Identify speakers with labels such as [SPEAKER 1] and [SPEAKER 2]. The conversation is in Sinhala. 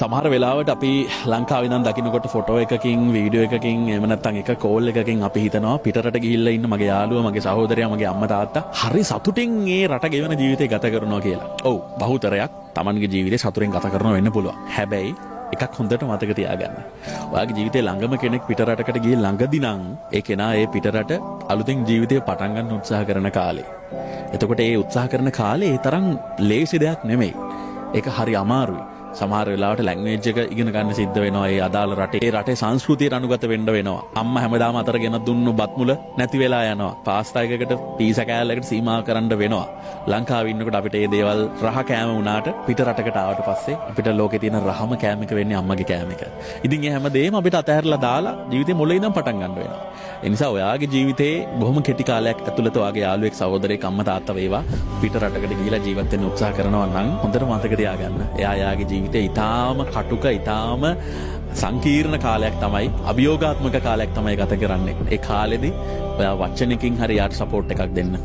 [SPEAKER 1] සමහර වෙලාවට අපි ලංකාවේ ඉඳන් දකින්නකොට ෆොටෝ එකකින් වීඩියෝ එකකින් එහෙම නැත්නම් එක කෝල් එකකින් අපි හිතනවා පිටරට ගිහිල්ලා ඉන්න මගේ යාළුවා මගේ සහෝදරයා මගේ අම්මා තාත්තා හරි සතුටින් මේ රට ගෙවන ජීවිතය ගත කරනවා කියලා. ඔව් බහුතරයක් Tamanගේ ජීවිතේ සතුටින් ගත කරනවා වෙන්න පුළුවන්. හැබැයි එකක් හොඳට මතක තියාගන්න. ඔයාගේ ජීවිතේ ළඟම කෙනෙක් පිටරටකට ගිහින් ළඟදී නම් ඒ කෙනා ඒ පිටරට අලුතෙන් ජීවිතේ පටන් ගන්න උත්සාහ කරන කාලේ. එතකොට ඒ උත්සාහ කරන කාලේ ඒ තරම් ලේසි දෙයක් නෙමෙයි. ඒක හරි අමාරුයි. සමහර වෙලාවට ලැන්ග්වේජ් එක ඉගෙන ගන්න සිද්ධ වෙනවා. ඒ අදාළ රටේ සංස්කෘතියට අනුගත වෙන්න වෙනවා. අම්මා හැමදාම අතර ගෙන දුන්නු බත් මුල නැති වෙලා යනවා. පාස්තා එකකට පීසා කෑල්ලකට සීමා කරන්න වෙනවා. ලංකාවේ ඉන්නකොට අපිට මේ දේවල් රහ කෑම වුණාට පිට රටකට ආවට පස්සේ අපිට ලෝකේ තියෙන රහම කෑම එක වෙන්නේ අම්මගේ කෑම එක. ඉතින් ඒ හැමදේම අපිට අතහැරලා දාලා ජීවිතේ මුලින් ඉඳන් පටන් ගන්න වෙනවා. ඒ නිසා ඔයාගේ ජීවිතේ බොහොම කෙටි කාලයක් ඇතුළත ඔයාගේ යාළුවෙක් සහෝදරයෙක් අම්මා තාත්තා වේවා පිට රටකට ගිහිලා ජීවත් වෙන්න උත්සාහ කරනවා නම් හොඳට මතක තියාගන්න. එයා යාගේ ජීවිතේ ඊටාම කටුක ඊටාම සංකීර්ණ කාලයක් තමයි අභියෝගාත්මක කාලයක් තමයි ගත කරන්නේ. ඒ කාලෙදී ඔයා වචනකින් හරි යාට සපෝට් එකක් දෙන්න.